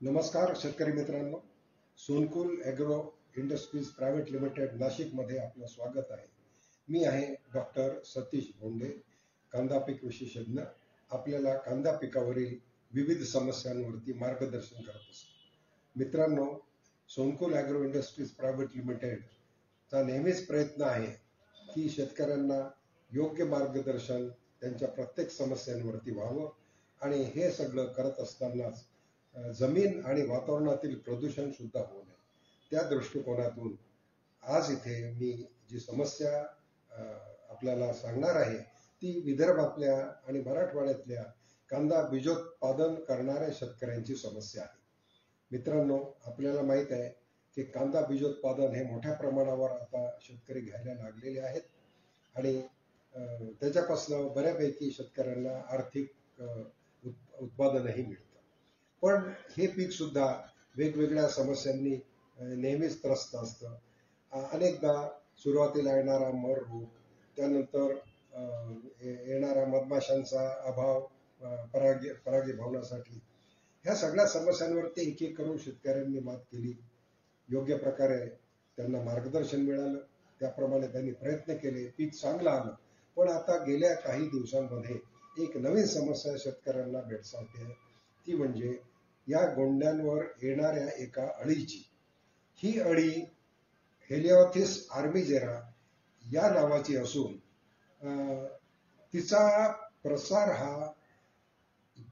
नमस्कार शेतकरी मित्रांनो, सोनकुल ॲग्रो इंडस्ट्रीज प्रायव्हेट लिमिटेड नाशिकमध्ये आपलं स्वागत आहे. मी आहे डॉक्टर सतीश भोंडे, कांदा पीक विशेषज्ञ. आपल्याला कांदा पिकावरील विविध समस्यांवरती मार्गदर्शन करत असतो. मित्रांनो, सोनकुल ॲग्रो इंडस्ट्रीज प्रायव्हेट लिमिटेडचा नेहमीच प्रयत्न आहे की शेतकऱ्यांना योग्य मार्गदर्शन त्यांच्या प्रत्येक समस्यांवरती व्हावं, आणि हे सगळं करत असतानाच जमीन आणि वातावरणातील प्रदूषण सुद्धा होऊ नये. त्या दृष्टिकोनातून आज इथे मी जी समस्या आपल्याला सांगणार आहे ती विदर्भातल्या आणि मराठवाड्यातल्या कांदा बीजोत्पादन करणाऱ्या शेतकऱ्यांची समस्या आहे. मित्रांनो, आपल्याला माहित आहे की कांदा बीजोत्पादन हे मोठ्या प्रमाणावर आता शेतकरी घ्यायला लागलेले आहेत, आणि त्याच्यापासून बऱ्यापैकी शेतकऱ्यांना आर्थिक उत्पादनही मिळतं. पण हे पीक सुद्धा वेगवेगळ्या समस्यांनी नेहमीच त्रस्त असतं. अनेकदा सुरुवातीला येणारा मर रोग, त्यानंतर येणारा मधमाशांचा अभाव परागीभवनासाठी, ह्या सगळ्या समस्यांवरती एक एक करून शेतकऱ्यांनी मात केली. योग्य प्रकारे त्यांना मार्गदर्शन मिळालं, त्याप्रमाणे त्यांनी प्रयत्न केले, पीक चांगलं आलं. पण आता गेल्या काही दिवसांमध्ये एक नवीन समस्या शेतकऱ्यांना भेडसावते, ती म्हणजे या गोंड्यांवर येणाऱ्या एका अळीची. ही अळी हेलिओथिस आर्मिजेरा या नावाची असून तिचा प्रसार हा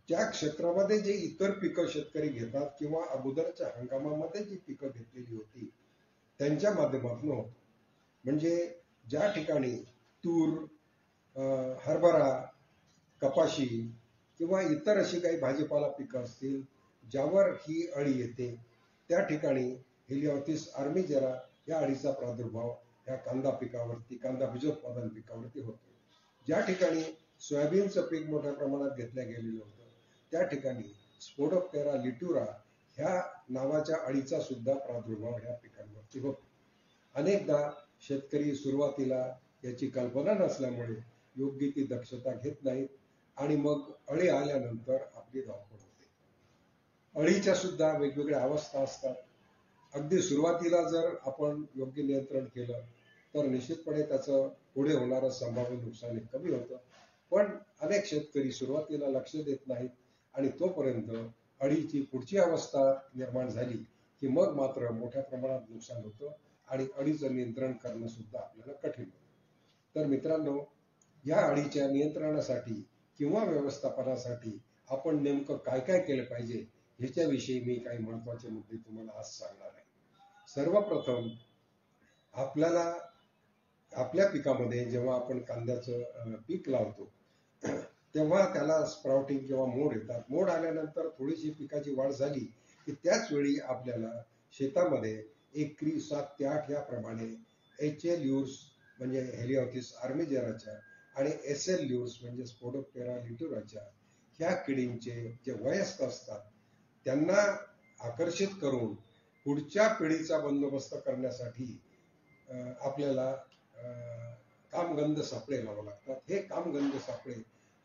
ज्या क्षेत्रामध्ये जे इतर पिकं शेतकरी घेतात किंवा अगोदरच्या हंगामामध्ये जी पिकं घेतलेली होती त्यांच्या माध्यमातून होतो. म्हणजे ज्या ठिकाणी तूर, हरभरा, कपाशी किंवा इतर अशी काही भाजीपाला पिकं असतील ज्यावर ही अळी येते, त्या ठिकाणी हेलिओथिस आर्मिजेरा या अळीचा प्रादुर्भाव या कांदा पिकावरती, कांदा बीजोत्पादन पिकावरती होतो. ज्या ठिकाणी सोयाबीनचं पीक मोठ्या प्रमाणात घेतल्या गेलेलं होतं त्या ठिकाणी स्पोडोप्टेरा लिट्युरा ह्या नावाच्या अळीचा सुद्धा प्रादुर्भाव या पिकांवरती होतो. अनेकदा शेतकरी सुरुवातीला याची कल्पना नसल्यामुळे योग्य ती दक्षता घेत नाहीत, आणि मग अळी आल्यानंतर आपली धावपळ होते. अळीच्या सुद्धा वेगवेगळ्या अवस्था असतात. अगदी सुरुवातीला जर आपण योग्य नियंत्रण केलं तर निश्चितपणे त्याचं पुढे होणारं संभाव्य नुकसान कमी होतं. पण अनेक शेतकरी सुरुवातीला लक्ष देत नाहीत, आणि तोपर्यंत अळीची पुढची अवस्था निर्माण झाली की मग मात्र मोठ्या प्रमाणात नुकसान होतं, आणि अळीचं नियंत्रण करणं सुद्धा आपल्याला कठीण होतं. तर मित्रांनो, या अळीच्या नियंत्रणासाठी किंवा व्यवस्थापनासाठी आपण नेमकं काय काय केलं पाहिजे ह्याच्याविषयी मी काही महत्वाचे मुद्दे तुम्हाला आज सांगणार आहे. सर्वप्रथम आपल्याला आपल्या पिकामध्ये जेव्हा आपण कांद्याचं पीक लावतो तेव्हा त्याला स्प्राउटिंग किंवा मोड येतात. मोड आल्यानंतर थोडीशी पिकाची वाढ झाली की त्याच वेळी आपल्याला शेतामध्ये एकरी 7 ते 8 याप्रमाणे HA ल्युर्स म्हणजे हेलिओथिस आर्मिजेराच्या आणि SL ल्युर्स म्हणजे स्पोडोप्टेरा लिट्युराच्या ह्या किडींचे जे वयस्क असतात त्यांना आकर्षित करून पुढच्या पिढीचा बंदोबस्त करण्यासाठी आपल्याला कामगंध सापळे लावावे लागतात. हे कामगंध सापळे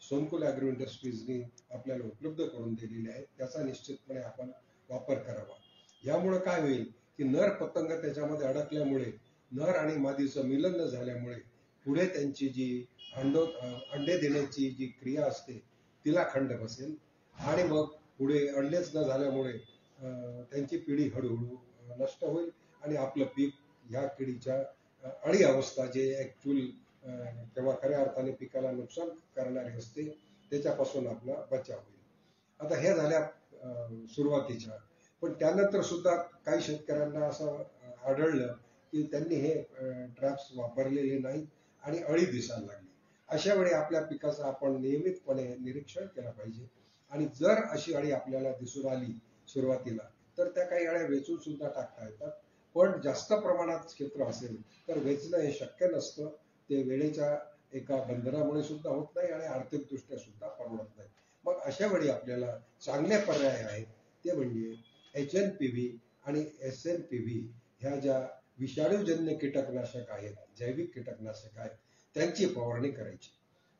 सोनकुल ॲग्रो इंडस्ट्रीजनी आपल्याला उपलब्ध करून दिलेले आहेत. त्याचा निश्चितपणे आपण वापर करावा. यामुळे काय होईल की नर पतंग त्याच्यामध्ये अडकल्यामुळे, नर आणि मादीचं मिलन न झाल्यामुळे पुढे त्यांची जी अंडे देण्याची जी क्रिया असते तिला खंड बसेल, आणि मग पुढे अंडेच न झाल्यामुळे त्यांची पिढी हळूहळू नष्ट होईल, आणि आपलं पीक ह्या किडीच्या अळी अवस्था जे ऍक्च्युअल तेव्हा खऱ्या अर्थाने पिकाला नुकसान करणारी असते त्याच्यापासून आपला बचाव होईल. आता हे झाल्या सुरुवातीच्या. पण त्यानंतर सुद्धा काही शेतकऱ्यांना असं आढळलं की त्यांनी हे ट्रॅप्स वापरलेले नाहीत आणि अळी दिसायला लागली. अशा वेळी आपल्या पिकाचं आपण नियमितपणे निरीक्षण केलं पाहिजे, आणि जर अशी अळी आपल्याला दिसून आली सुरुवातीला तर त्या काही अळ्या वेचून सुद्धा टाकता येतात. पण जास्त प्रमाणात क्षेत्र असेल तर वेचणं हे शक्य नसतं. ते वेळेच्या एका बंधनामुळे सुद्धा होत नाही आणि आर्थिकदृष्ट्या सुद्धा परवडत नाही. मग अशा वेळी आपल्याला चांगले पर्याय आहेत ते म्हणजे HNPV आणि SNPV ह्या ज्या विषाणूजन्य कीटकनाशक आहेत, जैविक कीटकनाशक आहेत, त्यांची फवारणी करायची.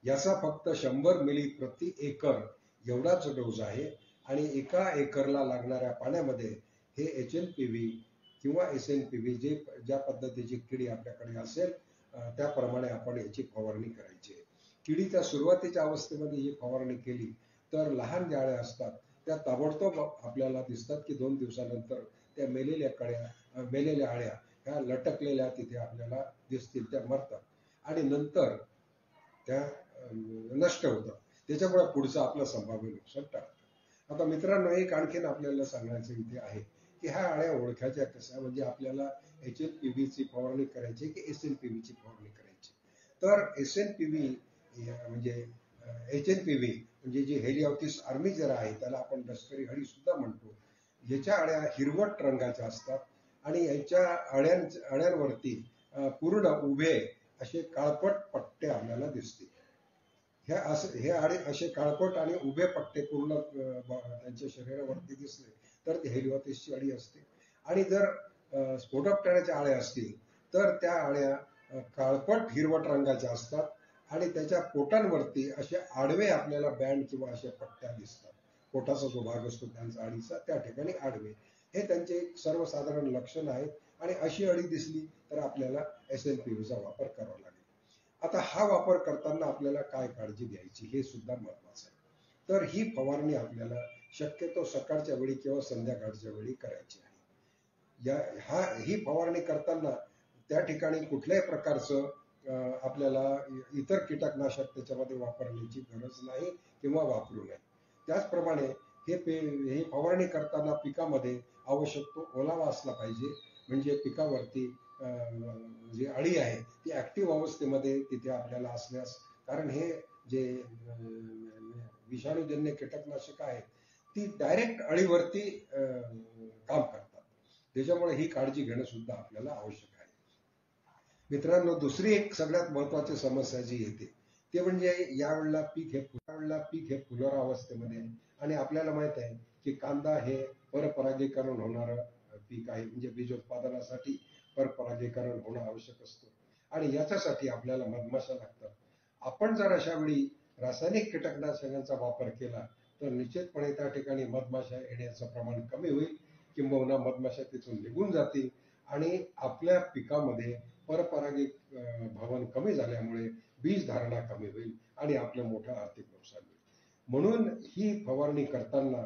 याचा फक्त 100 मिली प्रति एकर एवढाच डोस आहे, आणि एका एकरला लागणाऱ्या पाण्यामध्ये हे HNPV किंवा SNPV ज्या पद्धतीची किडी आपल्याकडे असेल त्याप्रमाणे आपण याची फवारणी करायची आहे. किडीच्या सुरुवातीच्या अवस्थेमध्ये ही फवारणी केली तर लहान ज्या अळ्या असतात त्या ताबडतोब आपल्याला दिसतात की 2 दिवसानंतर त्या मेलेल्या अळ्या ह्या लटकलेल्या तिथे आपल्याला दिसतील, त्या मरतात आणि नंतर त्या नष्ट होतात. त्याच्यामुळे पुढचं आपलं संभाव्य नुकसान टाळतं. आता मित्रांनो, एक आणखीन आपल्याला सांगायचं इथे आहे की ह्या अळ्या ओळखायच्या कशा, म्हणजे आपल्याला HNPV ची फवारणी करायची की SNPV ची फवारणी करायची. तर SNPV म्हणजे HNPV म्हणजे जी हेलिओथिस आर्मिजेरा आहे, त्याला आपण लष्करी अळी सुद्धा म्हणतो. याच्या अळ्या हिरवट रंगाच्या असतात आणि याच्या अळ्यांवरती पूर्ण उभे असे काळपट पट्टे आपल्याला दिसतील. हे अळी असे काळपट आणि उभे पट्टे पूर्ण त्यांच्या शरीरावरती दिसले तर ती हेलिओथिसची अळी असते. आणि जर स्फोटकटण्याच्या अळ्या असतील तर त्या अळ्या काळपट हिरवट रंगाच्या असतात आणि त्याच्या पोटांवरती असे आडवे आपल्याला बँड किंवा अशा पट्ट्या दिसतात. पोटाचा जो भाग असतो त्यांचा अळीचा, त्या ठिकाणी आडवे, हे त्यांचे सर्वसाधारण लक्षण आहेत. आणि अशी अळी दिसली तर आपल्याला SNPV चा वापर करावा लागेल. आता हा वापर करताना आपल्याला काय काळजी घ्यायची हे सुद्धा महत्वाचं आहे. तर ही फवारणी आपल्याला शक्यतो सकाळच्या वेळी किंवा संध्याकाळच्या वेळी करायची आहे. ही फवारणी करताना त्या ठिकाणी कुठल्याही प्रकारचं आपल्याला इतर कीटकनाशक त्याच्यामध्ये वापरण्याची गरज नाही किंवा वापरू नये. त्याचप्रमाणे ही फवारणी करताना पिकामध्ये आवश्यक तो ओलावा असला पाहिजे, म्हणजे पिकावरती जी अळी आहे ती ऍक्टिव्ह अवस्थेमध्ये तिथे आपल्याला असल्यास, कारण हे जे विषाणूजन्य कीटकनाशक आहेत ती डायरेक्ट अळीवरती काम करतात. त्याच्यामुळे ही काळजी घेणं सुद्धा आपल्याला आवश्यक आहे. मित्रांनो, दुसरी एक सगळ्यात महत्वाची समस्या जी येते ते म्हणजे यावेळेला पीक हे फुलोरा अवस्थेमध्ये आहे. आणि आपल्याला माहित आहे की कांदा हे परपरागीकरण होणारं पीक आहे, म्हणजे बीजोत्पादनासाठी परपरागीकरण होणं आवश्यक असतं आणि याच्यासाठी आपल्याला मधमाशा लागतात. आपण जर अशा वेळी रासायनिक कीटकनाशकांचा वापर केला तर निश्चितपणे त्या ठिकाणी मधमाशा येण्याचं प्रमाण कमी होईल, किंबहुना मधमाशा तिथून निघून जातील आणि आपल्या पिकामध्ये परपरागीभवन कमी झाल्यामुळे बीज धारणा कमी होईल आणि आपलं मोठं आर्थिक नुकसान होईल. म्हणून ही फवारणी करताना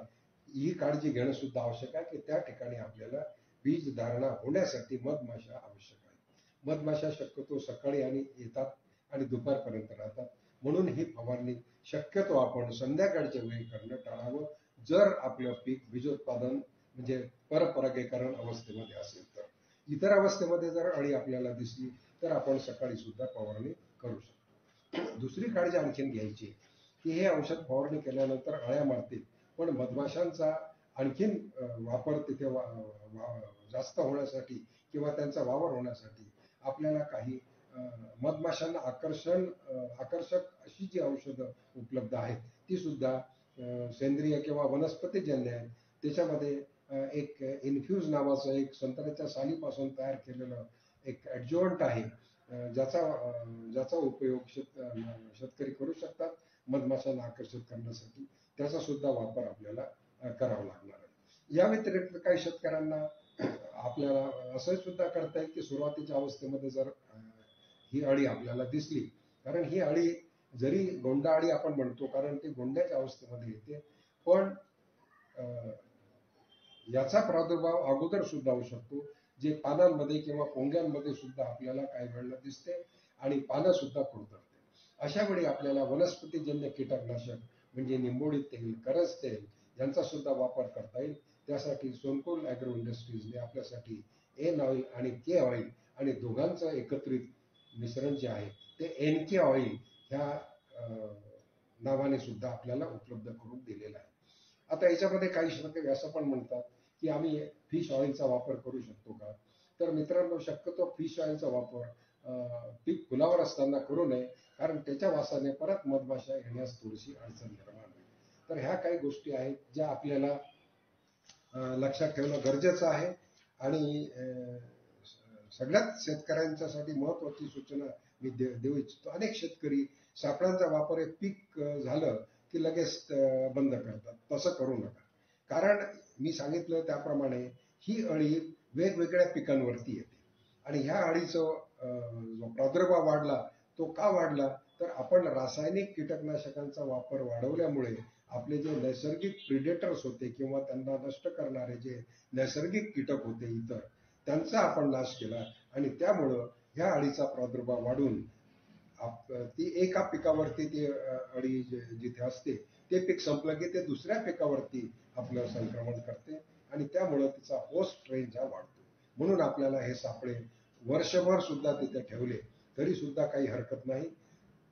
ही काळजी घेणं सुद्धा आवश्यक आहे की त्या ठिकाणी आपल्याला बीज धारणा होण्यासाठी मधमाशा आवश्यक आहे. मधमाशा शक्यतो सकाळी आणि येतात आणि दुपारपर्यंत राहतात. म्हणून ही फवारणी शक्यतो आपण संध्याकाळच्या वेळी करणं टाळावं, जर आपलं पीक बीजोत्पादन म्हणजे परपरागीकरण अवस्थेमध्ये असेल तर. इतर अवस्थेमध्ये जर अळी आपल्याला दिसली तर आपण सकाळी सुद्धा फवारणी करू शकतो. दुसरी काळजी आणखीन घ्यायची की हे औषध फवारणी केल्यानंतर अळ्या मारतील, पण मधमाशांचा आणखीन वापर तिथे जास्त होण्यासाठी किंवा त्यांचा वावर होण्यासाठी आपल्याला काही मधमाशांना आकर्षक अशी जी औषधं उपलब्ध आहेत ती सुद्धा सेंद्रिय किंवा वनस्पतीजन्य आहेत. त्याच्यामध्ये एक इन्फ्यूज नावाचं एक संत्र्याच्या सालीपासून तयार केलेलं एक ऍडज्युव्हंट आहे, ज्याचा उपयोग शेतकरी करू शकतात मधमाशांना आकर्षित करण्यासाठी. त्याचा सुद्धा वापर आपल्याला करावा लागणार आहे. या व्यतिरिक्त काही शेतकऱ्यांना आपल्याला असं सुद्धा करता येईल की सुरुवातीच्या अवस्थेमध्ये जर ही अळी आपल्याला दिसली, कारण ही अळी जरी गोंडा अळी आपण म्हणतो कारण ती गोंड्याच्या अवस्थेमध्ये येते, पण याचा प्रादुर्भाव अगोदर सुद्धा होऊ शकतो, जे पानांमध्ये किंवा पोंग्यांमध्ये सुद्धा आपल्याला काही वेळेला दिसते आणि पानं सुद्धा कुरतडते. अशा वेळी आपल्याला वनस्पतीजन्य कीटकनाशक म्हणजे निंबोडी तेल, करस तेल यांचा सुद्धा वापर करता येईल. त्यासाठी सोनकुल ॲग्रो इंडस्ट्रीजने आपल्यासाठी एन ऑइल आणि के ऑइल आणि दोघांचं एकत्रित मिश्रण जे आहे ते NK ऑइल ह्या नावाने सुद्धा आपल्याला उपलब्ध करून दिलेलं आहे. आता याच्यामध्ये काही शेतकरी असं पण म्हणतात की आम्ही फिश ऑइलचा वापर करू शकतो का? तर मित्रांनो, शक्यतो फिश ऑइलचा वापर पीक फुलावर असताना करू नये, कारण त्याच्या वासाने परत मधमाशा येण्यास थोडीशी अडचण निर्माण होईल. तर ह्या काही गोष्टी आहेत ज्या आपल्याला लक्षात ठेवणं गरजेचं आहे. आणि सगळ्याच शेतकऱ्यांच्यासाठी महत्वाची सूचना मी देऊ इच्छितो. अनेक शेतकरी सापळांचा वापर एक पीक झालं की लगेच बंद करतात. तसं करू नका. कारण मी सांगितलं त्याप्रमाणे ही अळी वेगवेगळ्या पिकांवरती येते आणि ह्या अळीचा प्रादुर्भाव वाढला. तो का वाढला तर आपण रासायनिक कीटकनाशकांचा वापर वाढवल्यामुळे आपले जे नैसर्गिक प्रिडेटर्स होते किंवा त्यांना नष्ट करणारे जे नैसर्गिक कीटक होते इतर, त्यांचा आपण नाश केला आणि त्यामुळं ह्या अळीचा प्रादुर्भाव वाढून ती एका पिकावरती ती अळी जिथे असते ते पीक संपलं की ते दुसऱ्या पिकावरती आपलं संक्रमण करते आणि त्यामुळं तिचा होस्ट रेंज हा वाढतो. म्हणून आपल्याला हे सापळे वर्षभर सुद्धा तिथे ठेवले तरी सुद्धा काही हरकत नाही.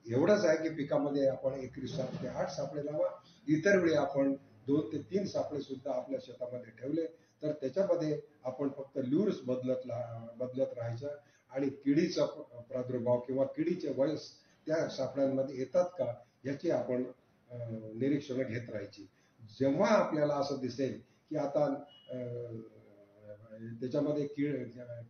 एवढंच आहे की पिकामध्ये आपण एकरी 7 ते 8 सापळे लावा. इतर वेळी आपण 2 ते 3 सापळे सुद्धा आपल्या शेतामध्ये ठेवले तर त्याच्यामध्ये आपण फक्त ल्युर्स बदलत राहायचं आणि किडीचा प्रादुर्भाव किंवा किडीचे वयस त्या सापळ्यांमध्ये येतात का याची आपण निरीक्षण घेत राहायची. जेव्हा आपल्याला असं दिसेल की आता त्याच्यामध्ये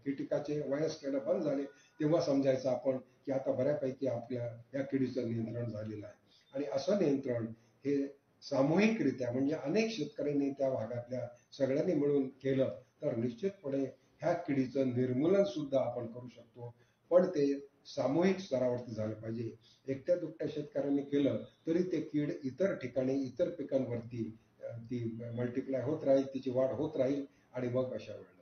कीटकाचे वयस येणं बंद झाले तेव्हा समजायचं आपण की आता बऱ्यापैकी आपल्या या किडीचं नियंत्रण झालेलं आहे. आणि असं नियंत्रण हे सामूहिकरित्या म्हणजे अनेक शेतकऱ्यांनी त्या भागातल्या सगळ्यांनी मिळून केलं तर निश्चितपणे ह्या किडीचं निर्मूलन सुद्धा आपण करू शकतो. पण ते सामूहिक स्तरावरती झालं पाहिजे. एकट्या दुकट्या शेतकऱ्यांनी केलं तरी ते कीड इतर ठिकाणी इतर पिकांवरती ती मल्टिप्लाय होत राहील, तिची वाढ होत राहील आणि मग अशा वेळेला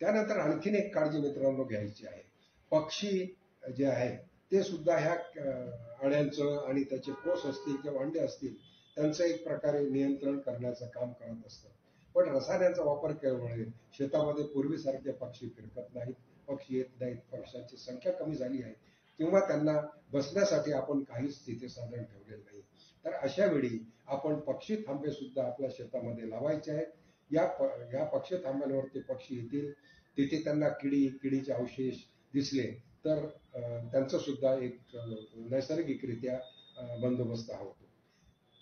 त्यानंतर आणखीन एक काळजी मित्रांनो घ्यायची आहे. पक्षी जे आहे ते सुद्धा ह्या अळ्यांचं आणि त्याचे कोस असतील किंवा अंडे असतील त्यांचं एक प्रकारे नियंत्रण करण्याचं काम करत असतं. पण रसायनांचा वापर केल्यामुळे शेतामध्ये पूर्वीसारखे पक्षी फिरकत नाहीत, पक्षी येत नाहीत, पक्ष्यांची संख्या कमी झाली आहे किंवा त्यांना बसण्यासाठी आपण काहीच तिथे साधन ठेवलेलं नाही. तर अशा वेळी आपण पक्षी थांबे सुद्धा आपल्या शेतामध्ये लावायचे आहेत. या पक्षी थांब्यांवरती पक्षी येतील, तिथे त्यांना किडीचे अवशेष दिसले तर त्यांचं सुद्धा एक नैसर्गिकरित्या बंदोबस्त होतो.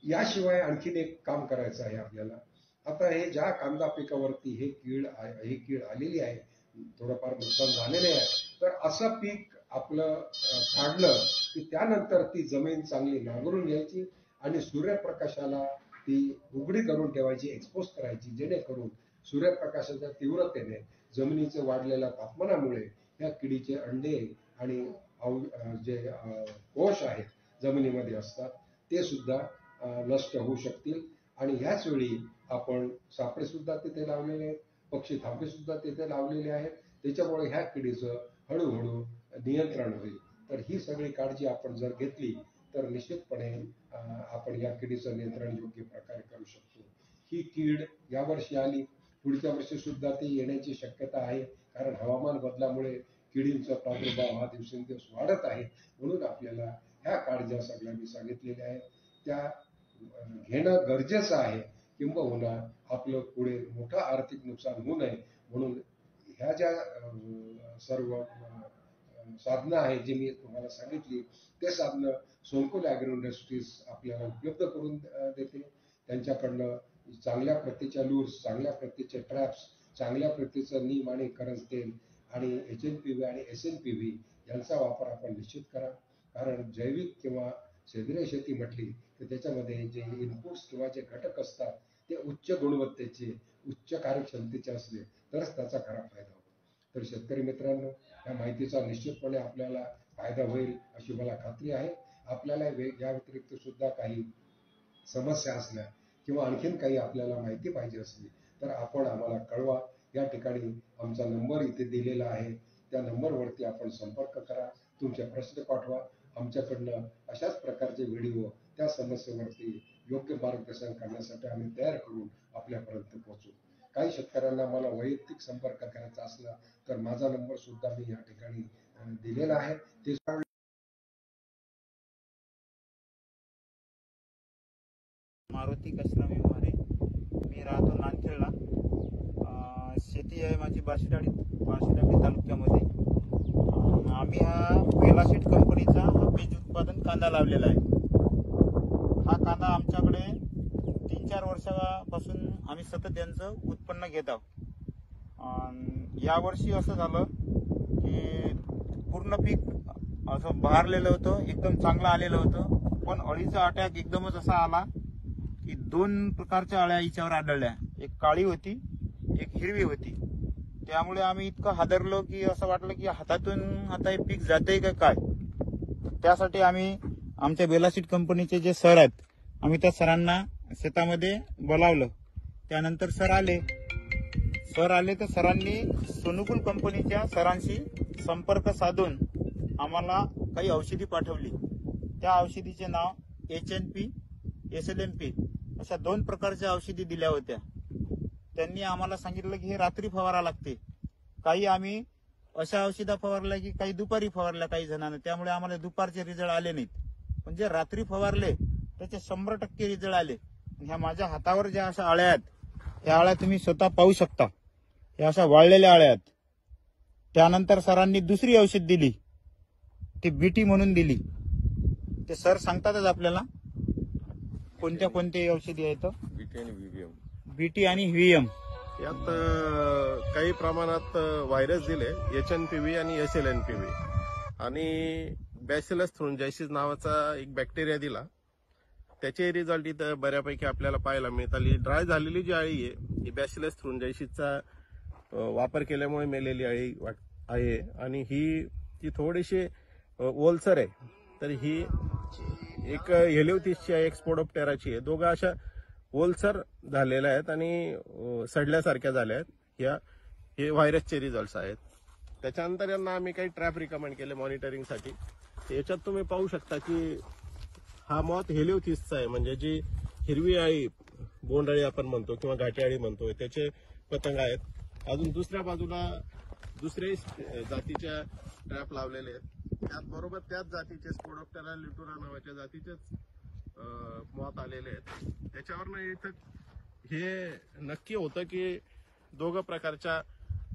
याशिवाय आणखीन एक काम करायचं आहे आपल्याला. आता हे ज्या कांदा पिकावरती ही कीड आलेली आहे, थोडंफार नुकसान झालेले आहे, तर असं पीक आपलं काढलं की त्यानंतर ती जमीन चांगली नांगरून घ्यायची आणि सूर्यप्रकाशाला ती उघडी करून ठेवायची, एक्सपोज करायची, जेणेकरून सूर्यप्रकाशाच्या तीव्रतेने जमिनीचे वाढलेल्या तापमानामुळे या किडीचे अंडे आणि जे कोश आहेत जमिनीमध्ये असतात ते सुद्धा नष्ट होऊ शकतील. आणि ह्याच वेळी आपण सापळे सुद्धा तिथे लावलेले आहेत, पक्षी थांबे सुद्धा तिथे लावलेले आहेत. त्याच्यामुळे ह्या किडीचं हळूहळू नियंत्रण होईल. तर ही सगळी काळजी आपण जर घेतली तर निश्चितपणे आपण या किडीचं नियंत्रण योग्य प्रकारे करू शकतो. ही कीड यावर्षी आली, पुढच्या वर्षी सुद्धा ती येण्याची शक्यता आहे. कारण हवामान बदलामुळे किडींचा प्रादुर्भाव हा दिवसेंदिवस वाढत आहे. म्हणून आपल्याला ह्या काळज्या सगळ्या मी सांगितलेल्या आहेत त्या घेणं गरजेचं आहे. किंबहुना आपलं पुढे मोठं आर्थिक नुकसान होऊ नये म्हणून ह्या ज्या सर्व साधनं आहेत जी मी तुम्हाला सांगितली ते साधनं सोनकुल ॲग्रो इंडस्ट्रीज आपल्याला उपलब्ध करून देते. त्यांच्याकडनं चांगल्या प्रतीच्या लूर्स, चांगल्या प्रतीचे ट्रॅप्स, चांगल्या प्रतीचं नीम आणि करंज तेल आणि HNPV आणि SNPV यांचा वापर आपण निश्चित करा. कारण जैविक किंवा सेंद्रिय शेती म्हटली तर त्याच्यामध्ये जे इनपुट्स किंवा जे घटक असतात ते उच्च गुणवत्तेचे, उच्च कार्यक्षमतेचे असले तरच त्याचा खरा फायदा होतो. तर शेतकरी मित्रांनो, या माहितीचा निश्चितपणे आपल्याला फायदा होईल अशी मला खात्री आहे. आपल्याला या व्यतिरिक्त सुद्धा काही समस्या असल्या किंवा आणखीन काही आपल्याला माहिती पाहिजे असली तर आपण आम्हाला कळवा. या ठिकाणी आमचा नंबर इथे दिलेला आहे, त्या नंबरवरती आपण संपर्क करा, तुमचे प्रश्न पाठवा. आमच्याकडनं अशाच प्रकारचे व्हिडिओ त्या समस्येवरती योग्य मार्गदर्शन करण्यासाठी आम्ही तयार करून आपल्यापर्यंत पोहोचू. काही शेतकऱ्यांना मला वैयक्तिक संपर्क करायचा असला तर माझा नंबर सुद्धा मी या ठिकाणी दिलेला आहे. ते मारुती कसलामी मारे, मी राहतो नांदखेडला. शेती आहे माझी बार्शीटाकळी तालुक्यामध्ये. आम्ही हा वेला सीड कंपनीचा बीज उत्पादन कांदा लावलेला आहे. हा कांदा आमच्याकडे 3-4 वर्षापासून आम्ही सतत यांचं उत्पन्न घेत आहोत. यावर्षी असं झालं की पूर्ण पीक असं बहरलेलं होतं, एकदम चांगलं आलेलं होतं. पण अळीचा अटॅक एकदमच असा आला की 2 प्रकारच्या अळ्या याच्यावर आढळल्या. एक काळी होती, एक हिरवी होती. त्यामुळे आम्ही इतकं हादरलो की असं वाटलं की हातातून आता हे पीक जातंय का काय. त्यासाठी आम्ही आमच्या बेलासीड कंपनीचे जे सर आहेत, आम्ही त्या सरांना शेतामध्ये बोलावलं. त्यानंतर सर आले तर सरांनी सोनुकूल कंपनीच्या सरांशी संपर्क साधून आम्हाला काही औषधी पाठवली. त्या औषधीचे नाव HNP, SLNP अशा 2 प्रकारच्या औषधी दिल्या होत्या. त्यांनी आम्हाला सांगितलं की हे रात्री फवारा लागते. काही आम्ही अशा औषधा फवारल्या की काही दुपारी फवारल्या काही जणांना, त्यामुळे आम्हाला दुपारचे रिझल्ट आले नाहीत. पण जे रात्री फवारले त्याचे 100% रिझल्ट आले. ह्या माझ्या हातावर ज्या अशा आळ्या आहेत, ह्या आळ्या तुम्ही स्वतः पाहू शकता. ह्या अशा वाळलेल्या आळ्या आहेत. त्यानंतर सरांनी दुसरी औषध दिली, ती BT म्हणून दिली. ते सर सांगतातच आपल्याला कोणत्या कोणत्या औषधी आहेत. बीटी आणि व्हीव्हीएम. BT आणि व्हीएम यात काही प्रमाणात व्हायरस दिले, HNPV आणि SLNPV, आणि बॅसिलस थ्रुंजायसिस नावाचा एक बॅक्टेरिया दिला. त्याचे रिझल्ट इथं बऱ्यापैकी आपल्याला पाहायला मिळतात. ड्राय झालेली जी अळी आहे ही बॅसिलस थ्रुंजायसिसचा वापर केल्यामुळे मेलेली अळी आहे, आणि ही थोडीशी ओलसर आहे. तर ही एक हेलिओथिसची आहे, एक स्पोडोप्टेराची आहे. दोघं अशा ओलसर झालेल्या आहेत आणि सडल्यासारख्या झाल्या आहेत. हे व्हायरसचे रिझल्ट आहेत. त्याच्यानंतर यांना आम्ही काही ट्रॅप रिकमेंड केले मॉनिटरिंगसाठी. याच्यात तुम्ही पाहू शकता की हा मॉथ हेलिओथिसचा आहे, म्हणजे जी हिरवी अळी, बोंडअळी आपण म्हणतो किंवा घाटी अळी म्हणतो, त्याचे पतंग आहेत. अजून दुसऱ्या बाजूला दुसऱ्या जातीच्या ट्रॅप लावलेले आहेत. त्याचबरोबर त्याच जातीचे स्पोडोप्टेरा लिटुरा नावाच्या जातीचेच मॉथ आलेले आहेत. त्याच्यावरनं इथं हे नक्की होतं की दोघं प्रकारच्या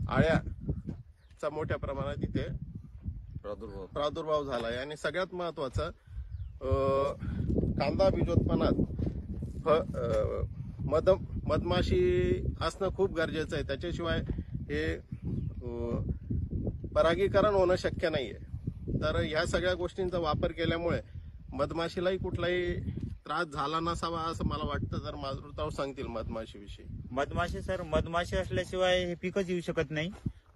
आळ्याचा मोठ्या प्रमाणात इथे प्रादुर्भाव झाला आहे. आणि सगळ्यात महत्वाचं, कांदा बीजोत्पन्नात मधमाशी असणं खूप गरजेचं आहे. त्याच्याशिवाय हे परागीकरण होणं शक्य नाहीये. तर ह्या सगळ्या गोष्टींचा वापर केल्यामुळे मधमाशीलाही कुठलाही त्रास झाला नसावा असं मला वाटतं. जर माधुरताव सांगतील मधमाशीविषयी. मधमाशी असल्याशिवाय हे पिकच येऊ शकत नाही.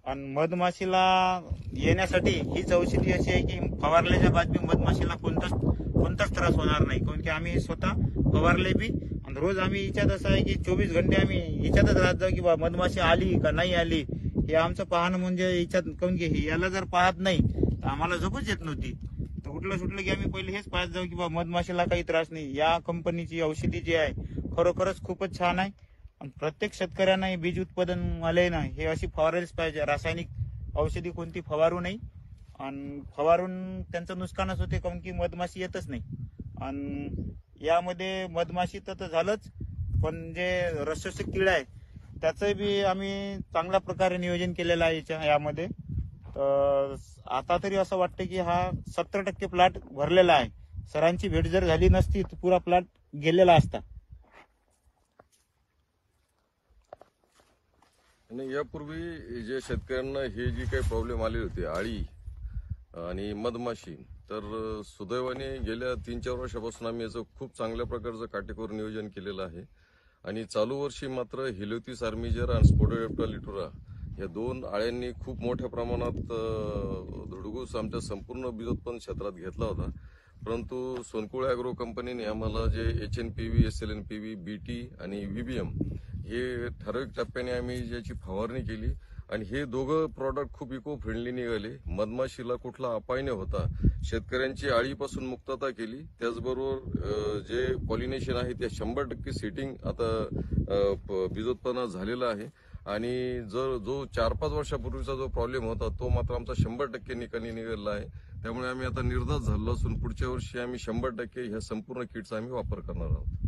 आणि मधमाशीला येण्यासाठी हीच औषधी अशी आहे की फवारल्याच्या बाद बी मधमाशीला कोणताच त्रास होणार नाही. काऊन की आम्ही स्वतः फवारले बी, आणि रोज आम्ही हिच्यात असं आहे की 24 घंटे आम्ही हिच्यातच राहत जाऊ की मधमाशी आली का नाही आली हे आमचं पाहणं. म्हणजे हिच्यात काऊन की याला जर पाहत नाही तर आम्हाला झोपच येत नव्हती. तर उठलं सुटलं की आम्ही पहिले हेच पाहत जाऊ की मधमाशीला काही त्रास नाही. या कंपनीची औषधी जी आहे खरोखरच खूपच छान आहे. आणि प्रत्येक शेतकऱ्यांना हे बीज उत्पादन आले ना, हे अशी फवारायलाच पाहिजे. रासायनिक औषधी कोणती फवारू नाही, आणि फवारून त्यांचं नुकसानच होते, काऊन की मधमाशी येतच नाही. आणि यामध्ये मधमाशी तर झालंच, पण जे रसशोषक किडा आहे त्याचं बी आम्ही चांगल्या प्रकारे नियोजन केलेलं आहे यामध्ये. तर आता तरी असं वाटतं की हा 70% प्लॉट भरलेला आहे. सरांची भेट जर झाली नसती तर पुरा प्लॉट गेलेला असता. आणि यापूर्वी जे शेतकऱ्यांना हे जी काही प्रॉब्लेम आले होते, आळी आणि मधमाशी, तर सुदैवाने गेल्या 3-4 वर्षापासून आम्ही याचं खूप चांगल्या प्रकारचं काटेकोर नियोजन केलेलं आहे. आणि चालू वर्षी मात्र हेलिओथिस आर्मिजर आणि स्पोडोप्टेरा लिटुरा या 2 आळ्यांनी खूप मोठ्या प्रमाणात धुडगूस आमच्या संपूर्ण बीजोत्पादन क्षेत्रात घेतला होता. परंतु सोनकुळ ॲग्रो कंपनीने आम्हाला जे HNPV, SLNPV, BT आणि VBM हे ठराविक टप्प्याने आम्ही ज्याची फवारणी केली, आणि हे दोघं प्रॉडक्ट खूप इको फ्रेंडली निघाले. मधमाशीला कुठला अपाय न होता शेतकऱ्यांची आळीपासून मुक्तता केली. त्याचबरोबर जे पॉलिनेशन आहे ते 100% सेटिंग आता बीजोत्पन्न झालेलं आहे. आणि जो 4-5 वर्षापूर्वीचा जो प्रॉब्लेम होता तो मात्र आमचा 100% निकाली निघाला आहे. त्यामुळे आम्ही आता निर्धास्त झालो असून पुढच्या वर्षी आम्ही 100% ह्या संपूर्ण किटचा आम्ही वापर करणार आहोत.